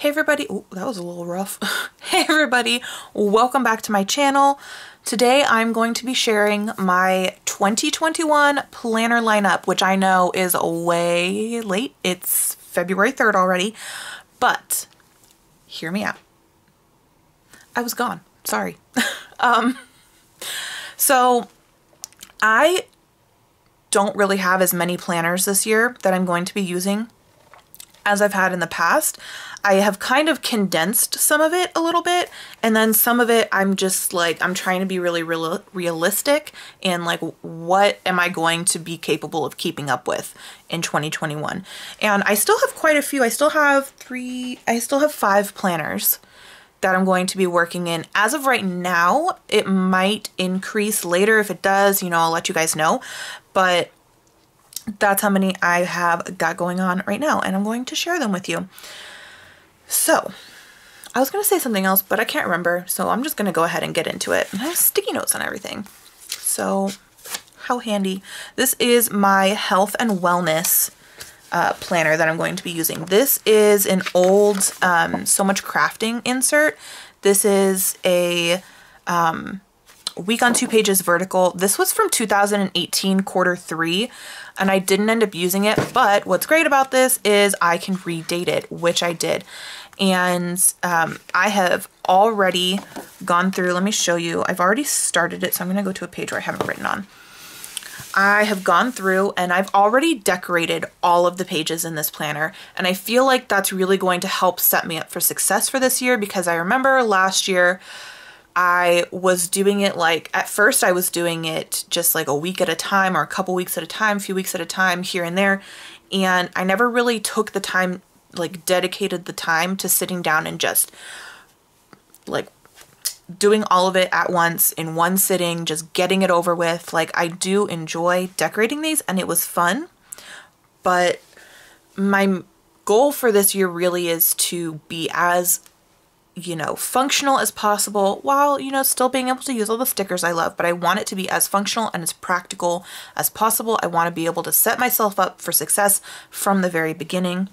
Hey everybody, ooh, that was a little rough. Hey everybody, welcome back to my channel. Today I'm going to be sharing my 2021 planner lineup, which I know is way late. It's February 3rd already, but hear me out. I was gone, sorry. So I don't really have as many planners this year that I'm going to be using as I've had in the past. I have kind of condensed some of it a little bit, and then some of it I'm just like, I'm trying to be really realistic and like, what am I going to be capable of keeping up with in 2021? And I still have quite a few. I still have 5 planners that I'm going to be working in. As of right now, it might increase later. If it does, you know, I'll let you guys know, but that's how many I have got going on right now, and I'm going to share them with you. So, I was going to say something else, but I can't remember, so I'm just going to go ahead and get into it. And I have sticky notes on everything. So, how handy. This is my health and wellness planner that I'm going to be using. This is an old So Much Crafting insert. This is a week on 2 pages vertical. This was from 2018 Q3, and I didn't end up using it, but what's great about this is I can redate it, which I did. And I have already gone through, let me show you, I've already started it, so I'm going to go to a page where I haven't written on. I have gone through and I've already decorated all of the pages in this planner, and I feel like that's really going to help set me up for success for this year, because I remember last year I was doing it like, at first I was doing it just like a week at a time, or a couple weeks at a time, a few weeks at a time here and there, and I never really took the time, like dedicated the time to sitting down and just like doing all of it at once in one sitting, just getting it over with. Like, I do enjoy decorating these and it was fun, but my goal for this year really is to be as, you know, functional as possible, while, you know, still being able to use all the stickers I love, but I want it to be as functional and as practical as possible. I want to be able to set myself up for success from the very beginning.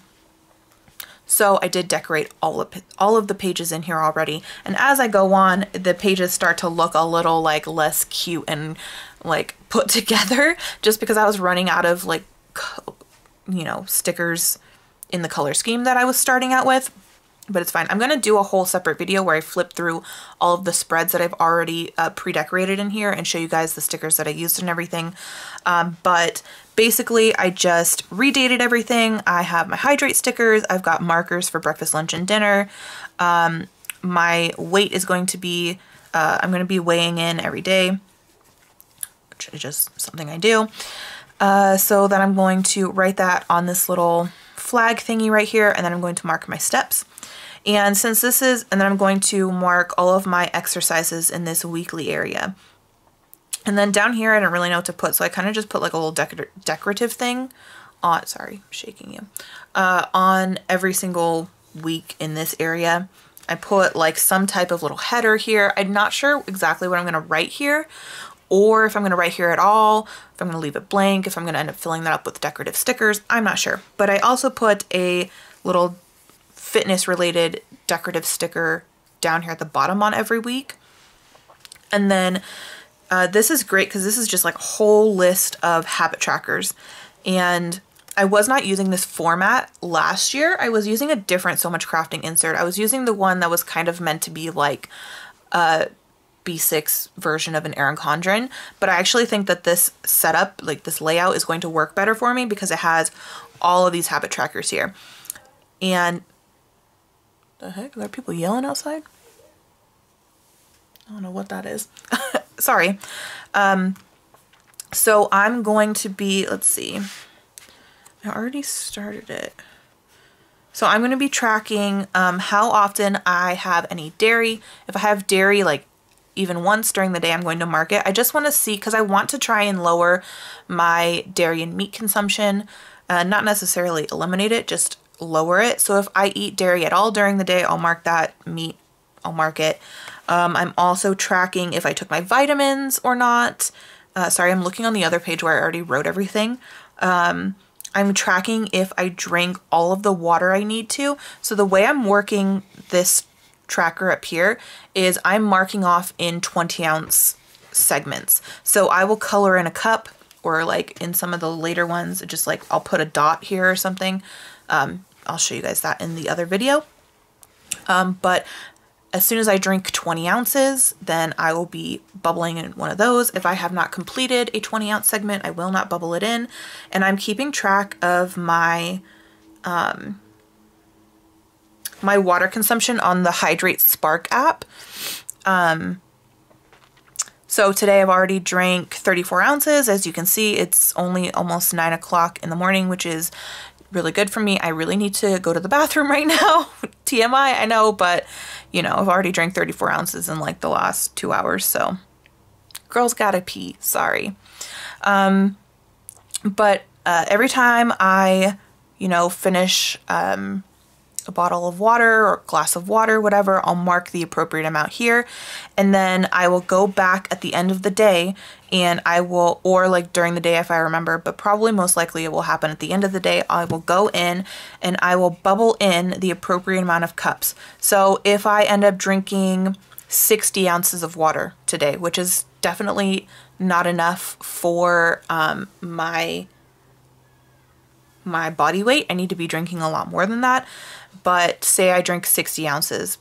So I did decorate all of the pages in here already, and as I go on, the pages start to look a little like less cute and like put together, just because I was running out of like, you know, stickers in the color scheme that I was starting out with. But it's fine. I'm going to do a whole separate video where I flip through all of the spreads that I've already pre-decorated in here and show you guys the stickers that I used and everything. But basically, I just redated everything. I have my hydrate stickers. I've got markers for breakfast, lunch, and dinner. My weight is going to be, I'm going to be weighing in every day, which is just something I do. So then I'm going to write that on this little flag thingy right here, and then I'm going to mark my steps. And since this is, and then I'm going to mark all of my exercises in this weekly area. And then down here, I don't really know what to put, so I kind of just put like a little decorative thing on, sorry, I'm shaking you, on every single week in this area. I put like some type of little header here. I'm not sure exactly what I'm going to write here, or if I'm going to write here at all, if I'm going to leave it blank, if I'm going to end up filling that up with decorative stickers. I'm not sure. But I also put a little fitness related decorative sticker down here at the bottom on every week. And then this is great because this is just like a whole list of habit trackers. And I was not using this format last year. I was using a different So Much Crafting insert. I was using the one that was kind of meant to be like a B6 version of an Erin Condren, but I actually think that this setup, like this layout, is going to work better for me because it has all of these habit trackers here. And the heck, are there people yelling outside? I don't know what that is. Sorry. So I'm going to be, let's see, I already started it. So I'm going to be tracking how often I have any dairy. If I have dairy like even once during the day, I'm going to mark it. I just want to see, because I want to try and lower my dairy and meat consumption, not necessarily eliminate it, just lower it. So if I eat dairy at all during the day, I'll mark that. Meat, I'll mark it. I'm also tracking if I took my vitamins or not. Sorry, I'm looking on the other page where I already wrote everything. I'm I'm tracking if I drank all of the water I need to. So the way I'm working this tracker up here is I'm marking off in 20-ounce segments. So I will color in a cup, or like in some of the later ones, just like I'll put a dot here or something. I'll show you guys that in the other video. But as soon as I drink 20 ounces, then I will be bubbling in one of those. If I have not completed a 20-ounce segment, I will not bubble it in. And I'm keeping track of my my water consumption on the Hydrate Spark app. So today I've already drank 34 ounces. As you can see, it's only almost 9 o'clock in the morning, which is really good for me. I really need to go to the bathroom right now. TMI, I know, but you know, I've already drank 34 ounces in like the last 2 hours. So girls gotta pee, sorry. But every time I, you know, finish a bottle of water or glass of water, whatever, I'll mark the appropriate amount here. And then I will go back at the end of the day and I will, or like during the day if I remember, but probably most likely it will happen at the end of the day, I will go in and I will bubble in the appropriate amount of cups. So if I end up drinking 60 ounces of water today, which is definitely not enough for my body weight, I need to be drinking a lot more than that. But say I drink 60 ounces,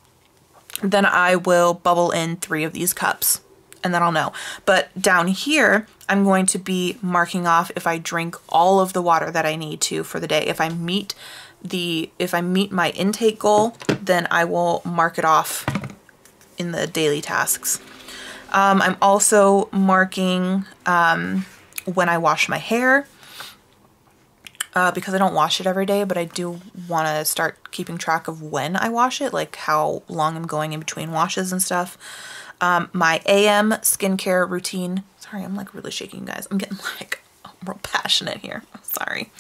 then I will bubble in 3 of these cups and then I'll know. But down here, I'm going to be marking off if I drink all of the water that I need to for the day. If I meet my intake goal, then I will mark it off in the daily tasks. I'm also marking when I wash my hair. Because I don't wash it every day, but I do want to start keeping track of when I wash it, like how long I'm going in between washes and stuff. My AM skincare routine. Sorry, I'm like really shaking, you guys. I'm getting like real passionate here. Sorry.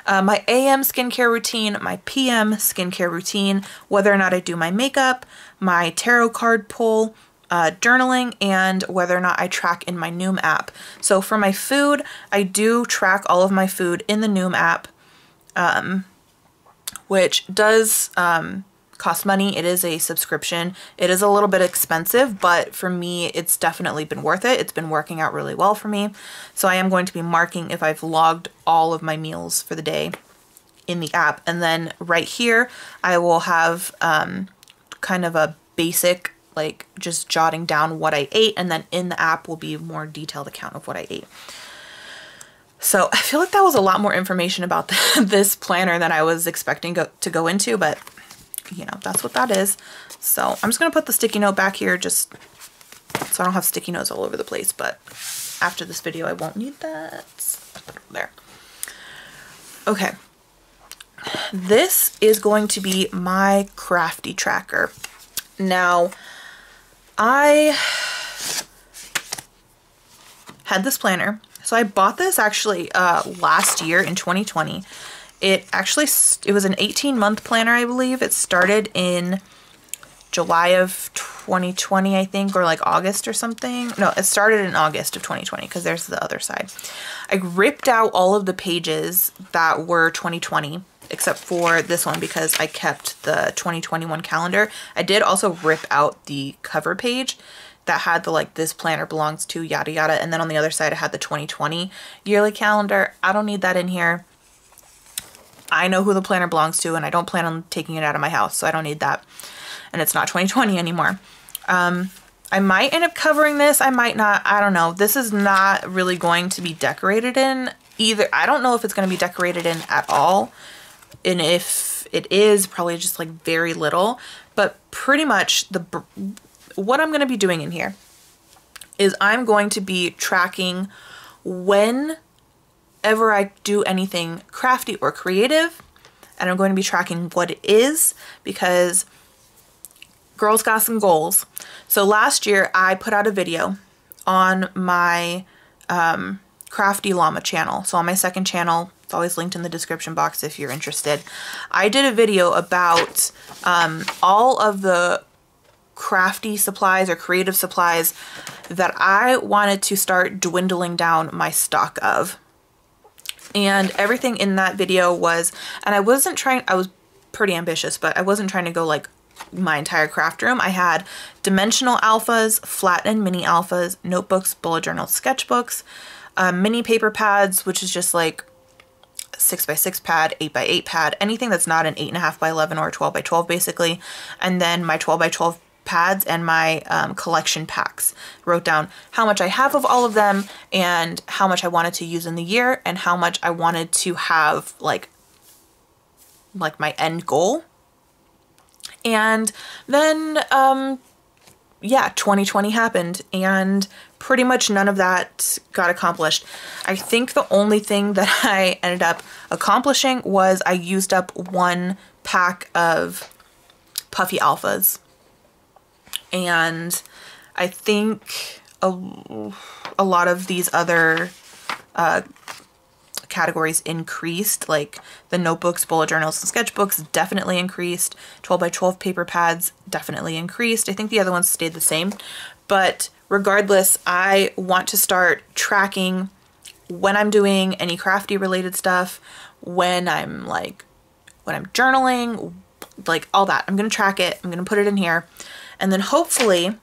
My AM skincare routine, my PM skincare routine, whether or not I do my makeup, my tarot card pull, journaling, and whether or not I track in my Noom app. So for my food, I do track all of my food in the Noom app, which does cost money. It is a subscription. It is a little bit expensive, but for me, it's definitely been worth it. It's been working out really well for me. So I am going to be marking if I've logged all of my meals for the day in the app. And then right here, I will have kind of a basic, like just jotting down what I ate, and then in the app will be a more detailed account of what I ate. So I feel like that was a lot more information about this planner than I was expecting to go into, but you know, that's what that is. So I'm just going to put the sticky note back here just so I don't have sticky notes all over the place, but after this video I won't need that. I'll put it there. Okay. This is going to be my Crafty Tracker. Now, I had this planner. So I bought this actually last year in 2020. It was an 18-month planner, I believe. It started in July of 2020, I think, or like August or something. No, it started in August of 2020 because there's the other side. I ripped out all of the pages that were 2020 except for this one because I kept the 2021 calendar. I did also rip out the cover page that had the like, this planner belongs to yada yada, and then on the other side I had the 2020 yearly calendar. I don't need that in here. I know who the planner belongs to and I don't plan on taking it out of my house, so I don't need that. And it's not 2020 anymore. I might end up covering this, I might not, I don't know. This is not really going to be decorated in either. I don't know if it's going to be decorated in at all. And if it is, probably just like very little, but pretty much what I'm going to be doing in here is I'm going to be tracking whenever I do anything crafty or creative, and I'm going to be tracking what it is because girls got some goals. So last year I put out a video on my Crafty Llama channel. So on my second channel, it's always linked in the description box if you're interested. I did a video about all of the crafty supplies or creative supplies that I wanted to start dwindling down my stock of. And everything in that video was, and I was pretty ambitious, but I wasn't trying to go like my entire craft room. I had dimensional alphas, flat and mini alphas, notebooks, bullet journals, sketchbooks, mini paper pads, which is just like 6x6 pad, 8x8 pad, anything that's not an 8.5x11 or a 12x12 basically. And then my 12x12 pads and my collection packs. Wrote down how much I have of all of them and how much I wanted to use in the year and how much I wanted to have like my end goal. And then, yeah, 2020 happened and pretty much none of that got accomplished. I think the only thing that I ended up accomplishing was I used up one pack of puffy alphas. And I think a lot of these other categories increased, like the notebooks, bullet journals, and sketchbooks definitely increased. 12x12 paper pads definitely increased. I think the other ones stayed the same. But regardless, I want to start tracking when I'm doing any crafty related stuff, when I'm journaling, like all that. I'm going to track it. I'm going to put it in here. And then hopefully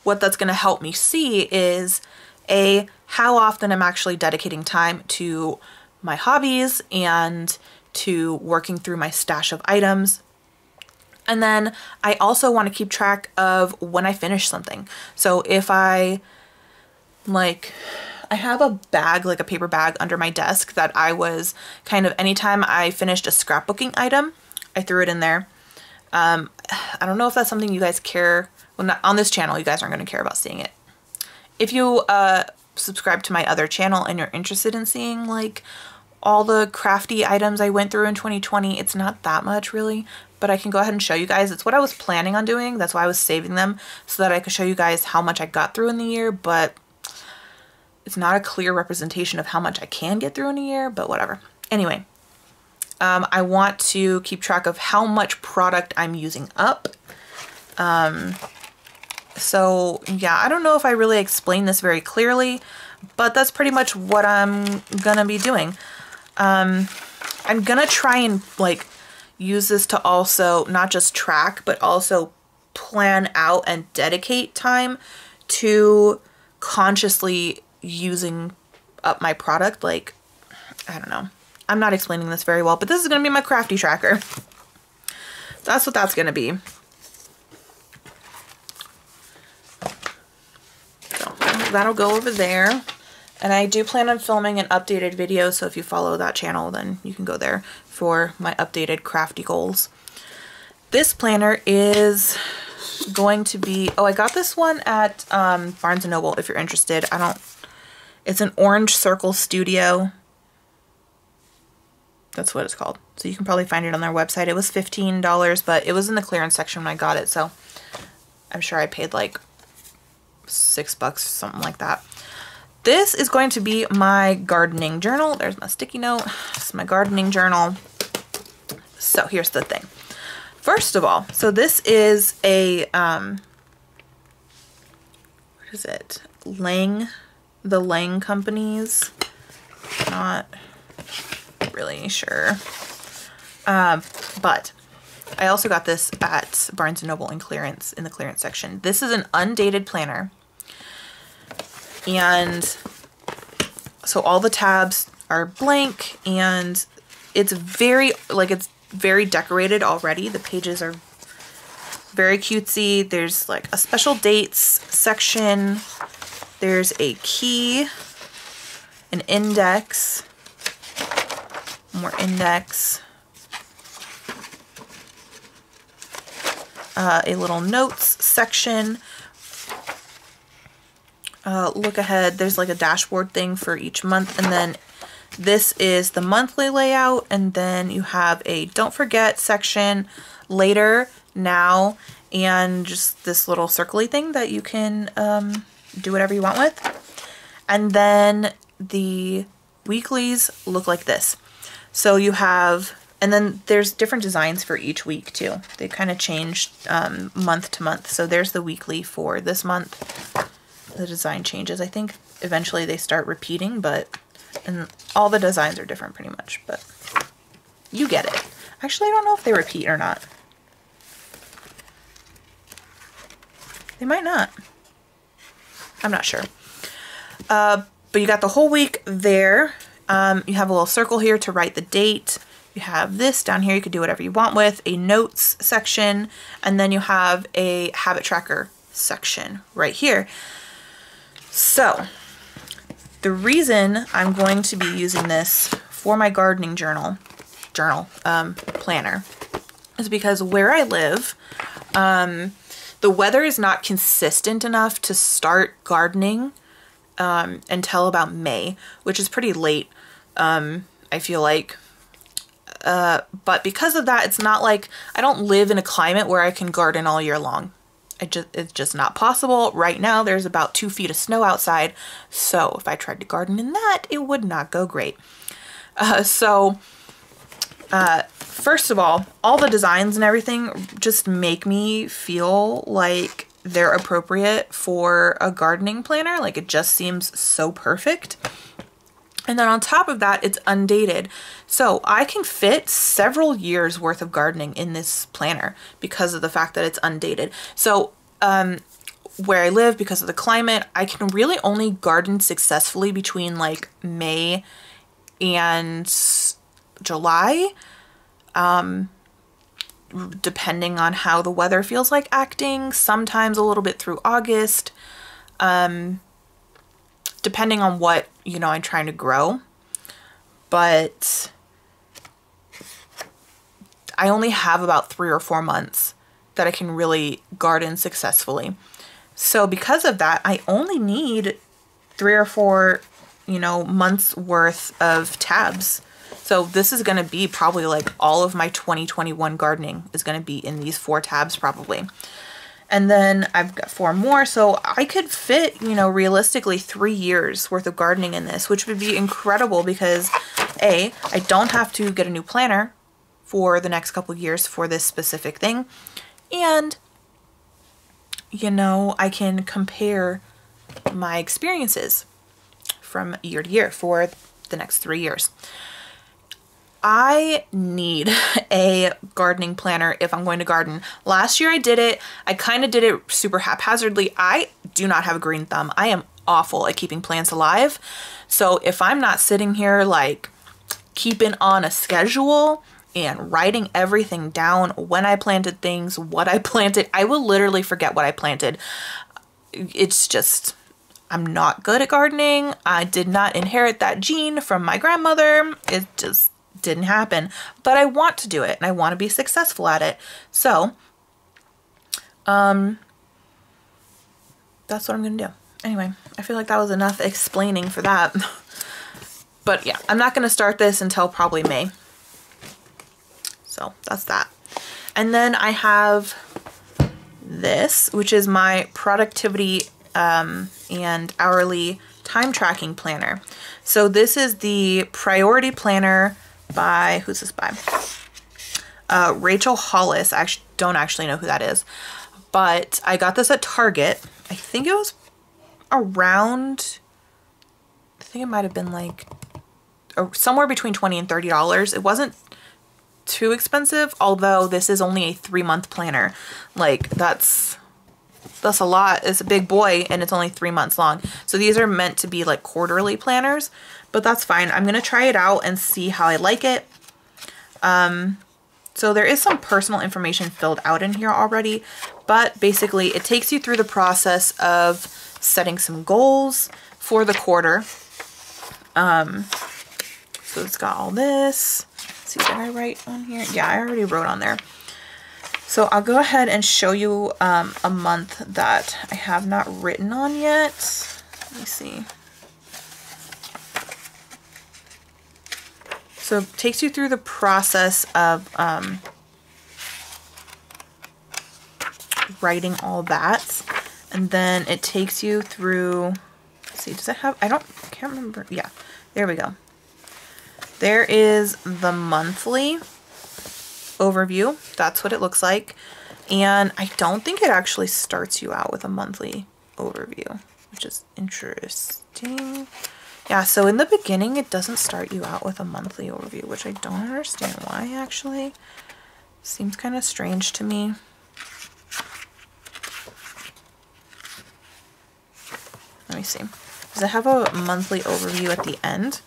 what that's going to help me see is how often I'm actually dedicating time to my hobbies and to working through my stash of items. And then I also want to keep track of when I finish something. So if I have a bag, like a paper bag under my desk that I was kind of, anytime I finished a scrapbooking item, I threw it in there. I don't know if that's something you guys care. Well, not on this channel, you guys aren't going to care about seeing it. If you subscribe to my other channel and you're interested in seeing like all the crafty items I went through in 2020, it's not that much really, but I can go ahead and show you guys. It's what I was planning on doing. That's why I was saving them, so that I could show you guys how much I got through in the year, but it's not a clear representation of how much I can get through in a year, but whatever. Anyway, I want to keep track of how much product I'm using up. So yeah, I don't know if I really explained this very clearly, but that's pretty much what I'm gonna be doing. I'm gonna try and like use this to also not just track, but also plan out and dedicate time to consciously using up my product. Like, I don't know. I'm not explaining this very well, but this is gonna be my crafty tracker. That's what that's gonna be. So that'll go over there. And I do plan on filming an updated video, so if you follow that channel, then you can go there for my updated crafty goals. This planner is going to be, oh, I got this one at Barnes & Noble if you're interested. It's an Orange Circle Studio. That's what it's called. So you can probably find it on their website. It was $15, but it was in the clearance section when I got it, so I'm sure I paid like $6, something like that. This is going to be my gardening journal. There's my sticky note. This is my gardening journal. So here's the thing. First of all, so this is a, what is it? The Lang Companies. Not really sure. But I also got this at Barnes & Noble in the clearance section. This is an undated planner. And so all the tabs are blank, and it's very decorated already. The pages are very cutesy. There's like a special dates section. There's a key, an index, more index, a little notes section. Look ahead, there's like a dashboard thing for each month, and then this is the monthly layout, and then you have a don't forget section, later, now, and just this little circly thing that you can do whatever you want with. And then the weeklies look like this. So you have, and then there's different designs for each week too. They kind of changed month to month. So there's the weekly for this month. The design changes. I think eventually they start repeating, but And all the designs are different pretty much, but you get it. Actually, I don't know if they repeat or not. They might not. I'm not sure. But you got the whole week there. You have a little circle here to write the date. You have this down here you could do whatever you want with, a notes section, and then you have a habit tracker section right here. So the reason I'm going to be using this for my gardening journal planner is because where I live, the weather is not consistent enough to start gardening until about May, which is pretty late, I feel like. But because of that, it's not like I don't live in a climate where I can garden all year long. It's just not possible. Right now, there's about 2 feet of snow outside. So if I tried to garden in that, it would not go great. First of all the designs and everything just make me feel like they're appropriate for a gardening planner. Like, it just seems so perfect. And then on top of that, it's undated. So I can fit several years worth of gardening in this planner because of the fact that it's undated. So where I live, because of the climate, I can really only garden successfully between like May and July, depending on how the weather feels like acting, sometimes a little bit through August, depending on what, you know, I'm trying to grow. But I only have about 3 or 4 months that I can really garden successfully. So because of that, I only need 3 or 4, you know, months worth of tabs. So this is going to be probably like all of my 2021 gardening is going to be in these 4 tabs probably. And then I've got 4 more, so I could fit, you know, realistically 3 years worth of gardening in this, which would be incredible because A, I don't have to get a new planner for the next couple years for this specific thing, and, you know, I can compare my experiences from year to year for the next 3 years. I need a gardening planner if I'm going to garden. Last year I did it. I kind of did it super haphazardly. I do not have a green thumb. I am awful at keeping plants alive. So if I'm not sitting here like keeping on a schedule and writing everything down, when I planted things, what I planted, I will literally forget what I planted. It's just, I'm not good at gardening. I did not inherit that gene from my grandmother. It just didn't happen, but I want to do it and I want to be successful at it. So, that's what I'm going to do. Anyway, I feel like that was enough explaining for that. But yeah, I'm not going to start this until probably May. So that's that. And then I have this, which is my productivity and hourly time tracking planner. So this is the priority planner by, who's this by? Rachel Hollis. I don't actually know who that is, but I got this at Target. I think it was around, I think it might have been like somewhere between $20 and $30. It wasn't too expensive, although this is only a 3-month planner. Like that's a lot. It's a big boy and it's only 3 months long. So these are meant to be like quarterly planners, but that's fine. I'm going to try it out and see how I like it. So there is some personal information filled out in here already, but basically it takes you through the process of setting some goals for the quarter. So it's got all this. Let's see, did I write on here? Yeah, I already wrote on there. So I'll go ahead and show you a month that I have not written on yet. Let me see. So it takes you through the process of writing all that. And then it takes you through, let's see, does it have, can't remember. Yeah, there we go. There is the monthly overview. That's what it looks like. And I don't think it actually starts you out with a monthly overview, which is interesting. Yeah, so in the beginning, it doesn't start you out with a monthly overview, which I don't understand why, actually. Seems kind of strange to me. Let me see. Does it have a monthly overview at the end?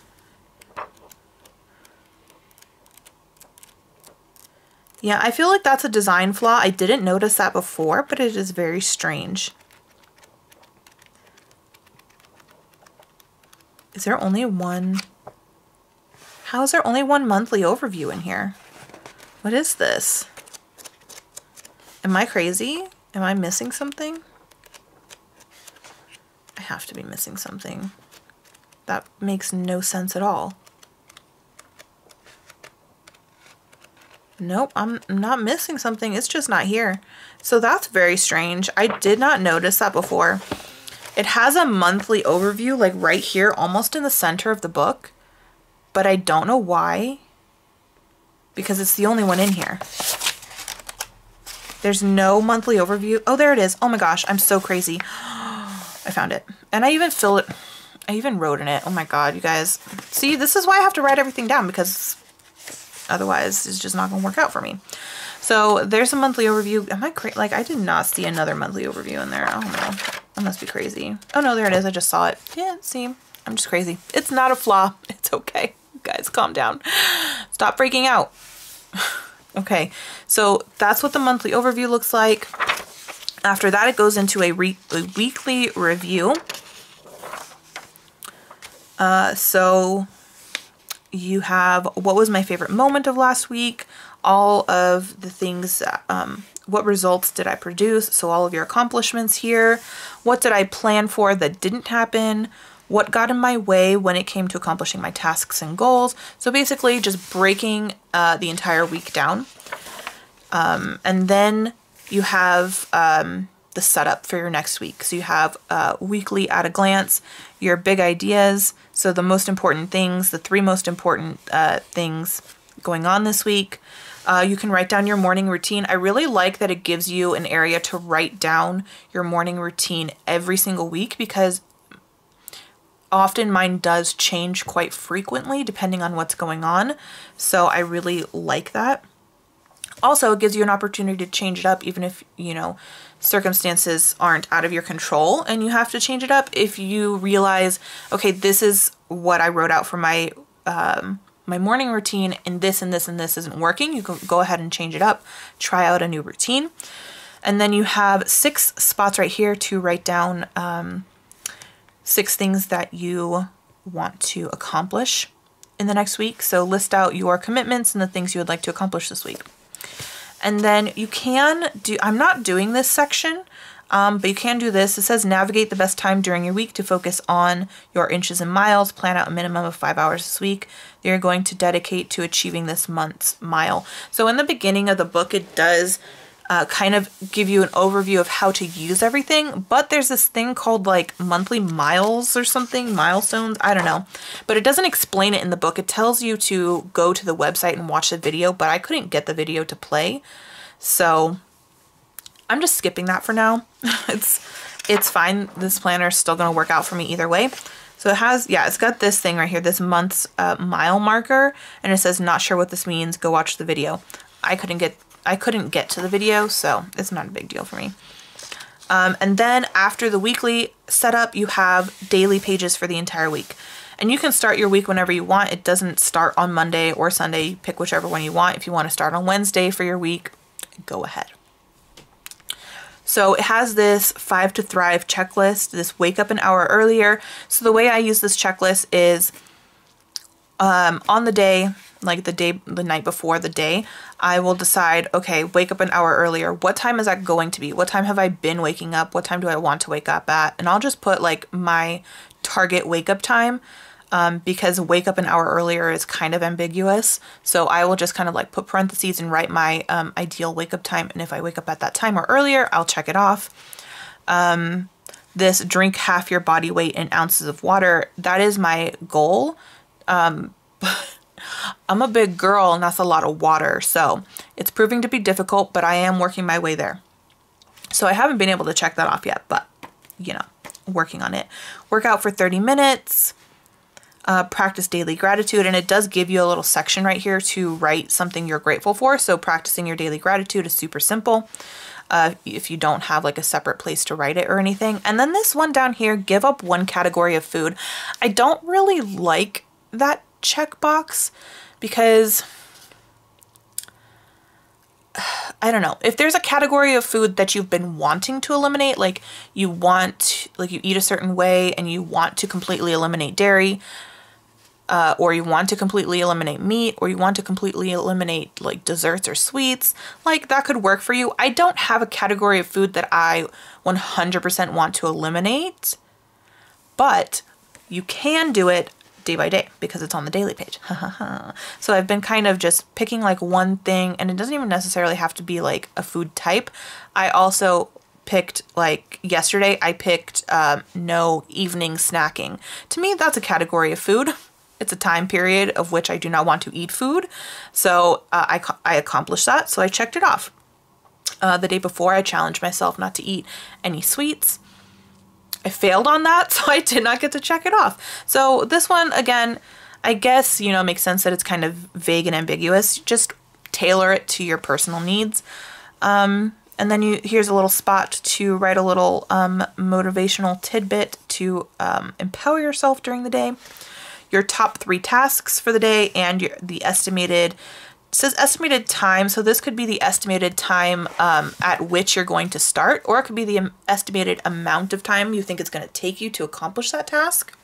Yeah, I feel like that's a design flaw. I didn't notice that before, but it is very strange. Is there only one? How is there only one monthly overview in here? What is this? Am I crazy? Am I missing something? I have to be missing something. That makes no sense at all. Nope, I'm not missing something. It's just not here. So that's very strange. I did not notice that before. It has a monthly overview like right here, almost in the center of the book, but I don't know why, because it's the only one in here. There's no monthly overview. Oh, there it is. Oh my gosh, I'm so crazy. I found it. And I even filled it. I even wrote in it. Oh my God, you guys. See, this is why I have to write everything down, because otherwise it's just not gonna work out for me. So there's a monthly overview. Am I crazy? Like, I did not see another monthly overview in there. I don't know. I must be crazy. Oh no, there it is. I just saw it. Yeah, see, I'm just crazy. It's not a flaw. It's okay. You guys, calm down. Stop freaking out. Okay, so that's what the monthly overview looks like. After that, it goes into a weekly review. So you have what was my favorite moment of last week, all of the things, what results did I produce, so all of your accomplishments here, what did I plan for that didn't happen, what got in my way when it came to accomplishing my tasks and goals. So basically just breaking the entire week down. And then you have the setup for your next week. So you have weekly at a glance, your big ideas, so the most important things, the 3 most important things going on this week. You can write down your morning routine. I really like that it gives you an area to write down your morning routine every single week, because often mine does change quite frequently depending on what's going on. So I really like that. Also, it gives you an opportunity to change it up, even if, you know, circumstances aren't out of your control and you have to change it up. If you realize, okay, this is what I wrote out for my my morning routine, and this and this and this isn't working, you can go ahead and change it up, try out a new routine. And then you have 6 spots right here to write down 6 things that you want to accomplish in the next week. So list out your commitments and the things you would like to accomplish this week. And then you can do, I'm not doing this section, but you can do this. It says navigate the best time during your week to focus on your inches and miles. Plan out a minimum of 5 hours this week that you're going to dedicate to achieving this month's mile. So in the beginning of the book, it does kind of give you an overview of how to use everything, but there's this thing called like monthly miles or something, milestones, I don't know, but it doesn't explain it in the book. It tells you to go to the website and watch the video, but I couldn't get the video to play, so I'm just skipping that for now. It's fine. This planner is still going to work out for me either way. So it has, yeah, it's got this thing right here, this month's mile marker, and it says not sure what this means, go watch the video. I couldn't get to the video, so it's not a big deal for me. And then after the weekly setup, you have daily pages for the entire week. And you can start your week whenever you want. It doesn't start on Monday or Sunday. You pick whichever one you want. If you want to start on Wednesday for your week, go ahead. So it has this 5 to Thrive checklist, this wake up an hour earlier. So the way I use this checklist is on the day, like the night before the day, I will decide, okay, wake up an hour earlier. What time is that going to be? What time have I been waking up? What time do I want to wake up at? And I'll just put like my target wake up time, because wake up an hour earlier is kind of ambiguous. So I will just kind of like put parentheses and write my ideal wake up time. And if I wake up at that time or earlier, I'll check it off. This drink half your body weight in ounces of water, that is my goal. I'm a big girl and that's a lot of water, so it's proving to be difficult, but I am working my way there. So I haven't been able to check that off yet, but you know, working on it. Work out for 30 minutes. practice daily gratitude, and it does give you a little section right here to write something you're grateful for. So practicing your daily gratitude is super simple if you don't have like a separate place to write it or anything. And then this one down here, give up one category of food. I don't really like that checkbox because I don't know. If there's a category of food that you've been wanting to eliminate, like you eat a certain way and you want to completely eliminate dairy, or you want to completely eliminate meat, or you want to completely eliminate like desserts or sweets, like that could work for you. I don't have a category of food that I 100% want to eliminate, but you can do it day by day because it's on the daily page. So I've been kind of just picking like one thing, and it doesn't even necessarily have to be like a food type. I also picked, like yesterday, I picked no evening snacking. To me, that's a category of food. It's a time period of which I do not want to eat food. So I accomplished that. So I checked it off. The day before, I challenged myself not to eat any sweets. I failed on that, so I did not get to check it off. So this one, again, I guess, you know, makes sense that it's kind of vague and ambiguous. Just tailor it to your personal needs. And then here's a little spot to write a little motivational tidbit to empower yourself during the day. Your top 3 tasks for the day and the estimated, it says estimated time, so this could be the estimated time at which you're going to start, or it could be the estimated amount of time you think it's going to take you to accomplish that task.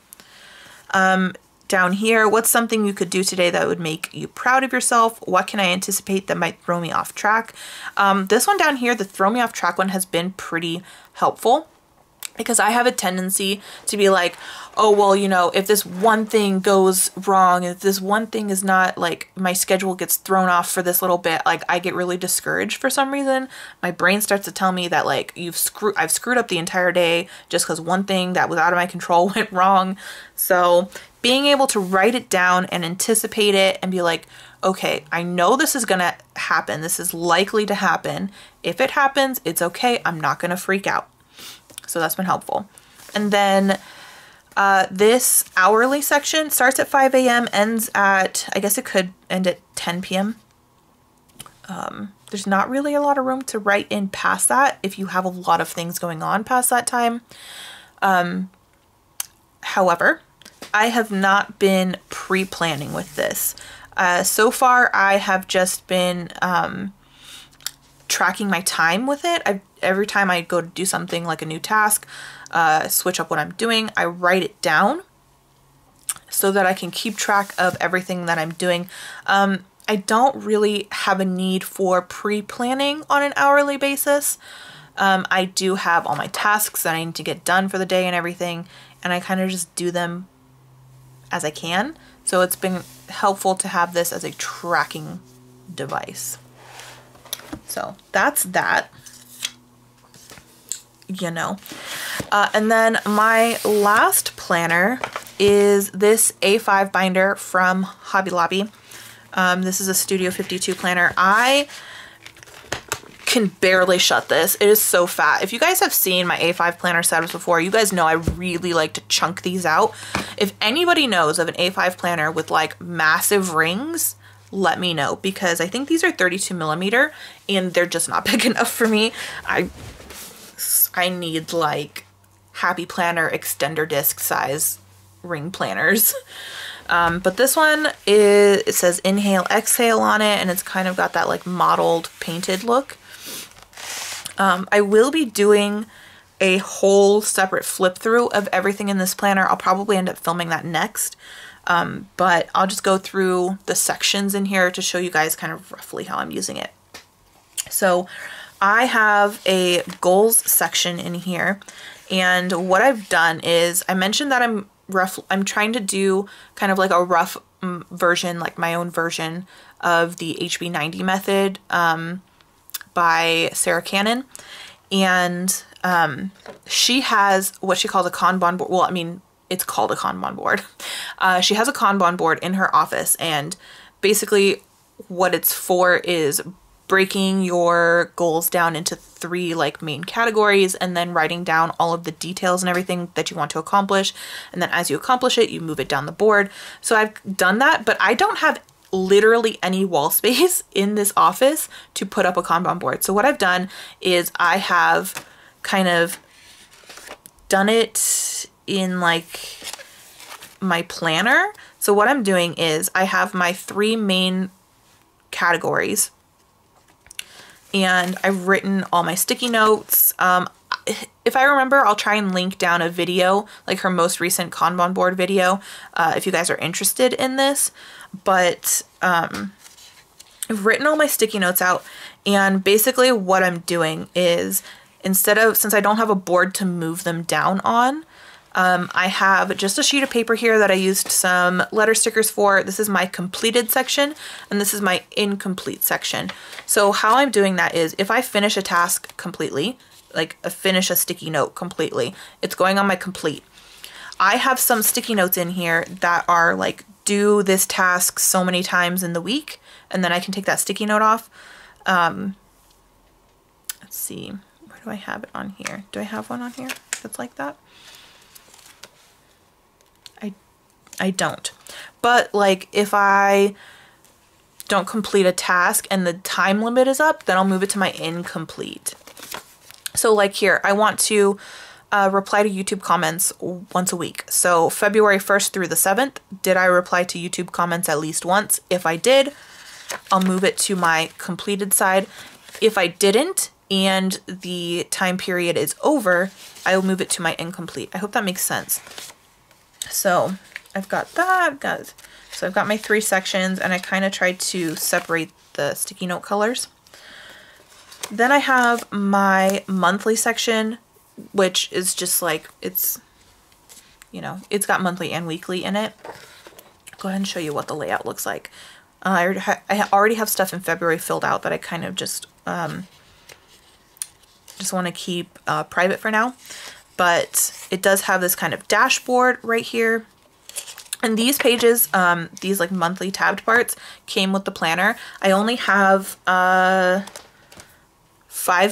Down here, what's something you could do today that would make you proud of yourself? What can I anticipate that might throw me off track? This one down here, the throw me off track one, has been pretty helpful, because I have a tendency to be like, oh, well, you know, if this one thing goes wrong, if this one thing is not, like, my schedule gets thrown off for this little bit, like, I get really discouraged for some reason. My brain starts to tell me that, like, I've screwed up the entire day just because one thing that was out of my control went wrong. So being able to write it down and anticipate it and be like, okay, I know this is going to happen. This is likely to happen. If it happens, it's okay. I'm not going to freak out. So that's been helpful. And then this hourly section starts at 5 a.m., ends at, I guess it could end at 10 p.m. There's not really a lot of room to write in past that if you have a lot of things going on past that time. However, I have not been pre-planning with this. So far, I have just been tracking my time with it. Every time I go to do something like a new task, switch up what I'm doing, I write it down so that I can keep track of everything that I'm doing. I don't really have a need for pre-planning on an hourly basis. I do have all my tasks that I need to get done for the day and everything, and I kind of just do them as I can. So it's been helpful to have this as a tracking device. So that's that, you know. And then my last planner is this A5 binder from Hobby Lobby. This is a Studio 52 planner. I can barely shut this. It is so fat. If you guys have seen my A5 planner setups before, you guys know I really like to chunk these out. If anybody knows of an A5 planner with like massive rings, let me know, because I think these are 32 millimeter and they're just not big enough for me. I need like Happy Planner extender disc size ring planners. But this one it says inhale, exhale on it, and it's kind of got that like mottled painted look. I will be doing a whole separate flip through of everything in this planner. I'll probably end up filming that next. But I'll just go through the sections in here to show you guys kind of roughly how I'm using it. So I have a goals section in here, and what I've done is I mentioned that I'm trying to do kind of like a rough version, like my own version of the HB90 method by Sarah Cannon. And she has what she calls a Kanban board. Well, I mean, it's called a Kanban board. She has a Kanban board in her office, and basically what it's for is breaking your goals down into 3 like main categories and then writing down all of the details and everything that you want to accomplish. And then as you accomplish it, you move it down the board. So I've done that, but I don't have literally any wall space in this office to put up a Kanban board. So what I've done is I have kind of done it in like my planner. So what I'm doing is I have my 3 main categories and I've written all my sticky notes. If I remember, I'll try and link down a video, like her most recent Kanban board video, if you guys are interested in this. But I've written all my sticky notes out, and basically what I'm doing is since I don't have a board to move them down on, I have just a sheet of paper here that I used some letter stickers for. This is my completed section, and this is my incomplete section. So how I'm doing that is if I finish a task completely, like finish a sticky note completely, it's going on my complete. I have some sticky notes in here that are like, do this task so many times in the week, and then I can take that sticky note off. Let's see, where do I have it on here? Do I have one on here that's like that? I don't. But like if I don't complete a task and the time limit is up, then I'll move it to my incomplete. So like here, I want to reply to YouTube comments once a week. So February 1st through the 7th, did I reply to YouTube comments at least once? If I did, I'll move it to my completed side. If I didn't and the time period is over, I will move it to my incomplete. I hope that makes sense. So I've got that, so I've got my 3 sections, and I kind of tried to separate the sticky note colors. Then I have my monthly section, which is just like, it's, you know, it's got monthly and weekly in it. Go ahead and show you what the layout looks like. I already have stuff in February filled out that I kind of just want to keep private for now. But it does have this kind of dashboard right here. And these pages, these like monthly tabbed parts, came with the planner. I only have 5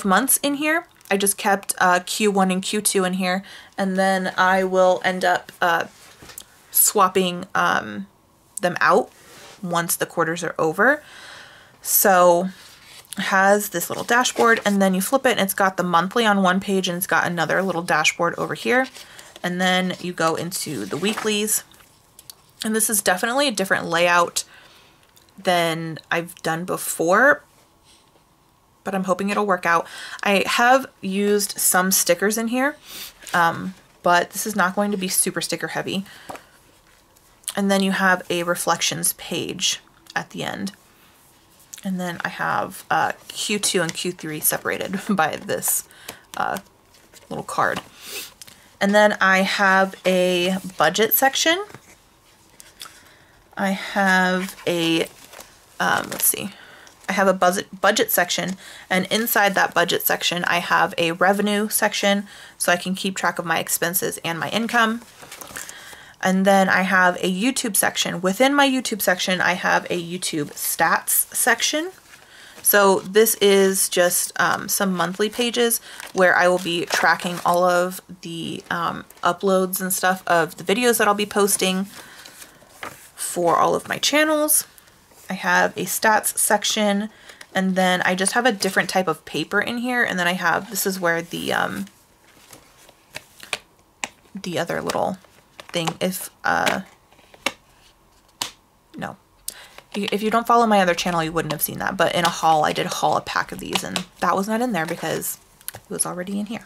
months in here. I just kept Q1 and Q2 in here, and then I will end up swapping them out once the quarters are over. So it has this little dashboard, and then you flip it and it's got the monthly on one page, and it's got another little dashboard over here. And then you go into the weeklies. And this is definitely a different layout than I've done before, but I'm hoping it'll work out. I have used some stickers in here, but this is not going to be super sticker heavy. And then you have a reflections page at the end. And then I have Q2 and Q3 separated by this little card. And then I have a budget section. I have a, let's see, I have a budget section, and inside that budget section, I have a revenue section, so I can keep track of my expenses and my income. And then I have a YouTube section. Within my YouTube section, I have a YouTube stats section. So this is just some monthly pages where I will be tracking all of the uploads and stuff of the videos that I'll be posting for all of my channels. I have a stats section, and then I just have a different type of paper in here, and then I have, this is where the other little thing, if you don't follow my other channel, you wouldn't have seen that, but in a haul, I did haul a pack of these, and that was not in there because it was already in here.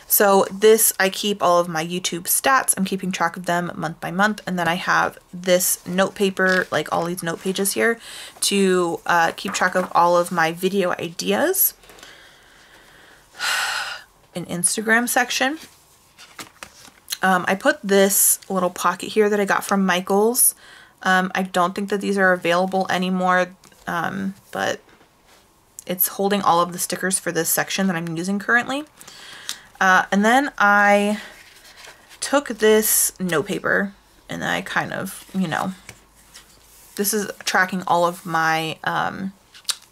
So this, I keep all of my YouTube stats. I'm keeping track of them month by month. And then I have this note paper, like all these note pages here, to keep track of all of my video ideas. An Instagram section. I put this little pocket here that I got from Michael's. I don't think that these are available anymore, but it's holding all of the stickers for this section that I'm using currently. And then I took this note paper and I kind of, you know, this is tracking all of my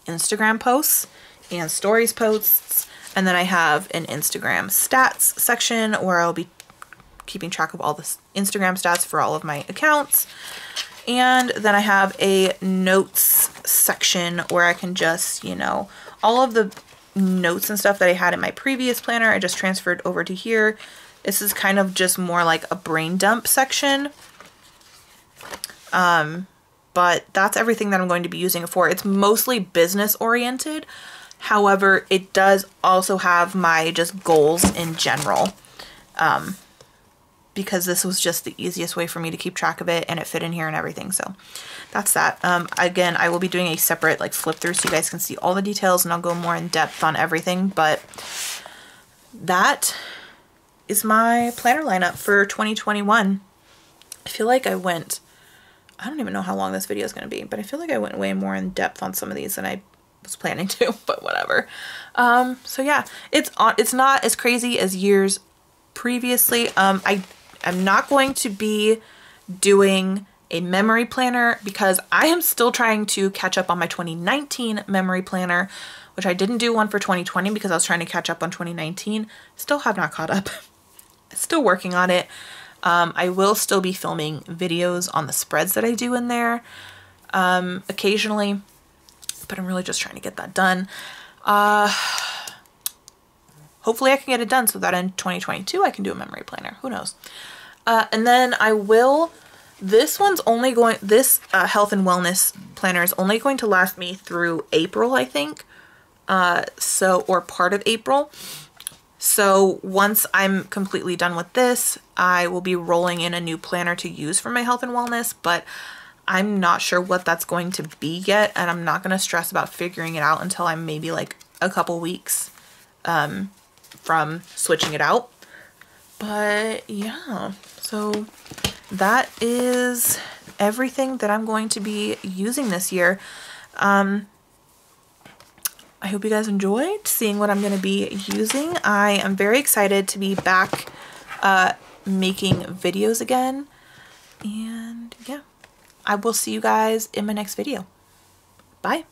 Instagram posts and stories posts. And then I have an Instagram stats section where I'll be keeping track of all the Instagram stats for all of my accounts. And then I have a notes section where I can just, you know, all of the notes and stuff that I had in my previous planner, I just transferred over to here. This is kind of just more like a brain dump section. But that's everything that I'm going to be using it for. It's mostly business oriented. However, it does also have my just goals in general. Because this was just the easiest way for me to keep track of it, and it fit in here and everything. So that's that. Again, I will be doing a separate like flip through so you guys can see all the details, and I'll go more in depth on everything. But that is my planner lineup for 2021. I feel like I don't even know how long this video is going to be, but I feel like I went way more in depth on some of these than I was planning to, but whatever. So yeah, it's not as crazy as years previously. I'm not going to be doing a memory planner because I am still trying to catch up on my 2019 memory planner, which I didn't do one for 2020 because I was trying to catch up on 2019. Still have not caught up. Still working on it. I will still be filming videos on the spreads that I do in there occasionally, but I'm really just trying to get that done. Hopefully I can get it done so that in 2022 I can do a memory planner. Who knows? And then this health and wellness planner is only going to last me through April, I think. Or part of April. So once I'm completely done with this, I will be rolling in a new planner to use for my health and wellness, but I'm not sure what that's going to be yet, and I'm not going to stress about figuring it out until I'm maybe like a couple weeks from switching it out. But yeah, so that is everything that I'm going to be using this year. I hope you guys enjoyed seeing what I'm going to be using. I am very excited to be back making videos again. And yeah, I will see you guys in my next video. Bye.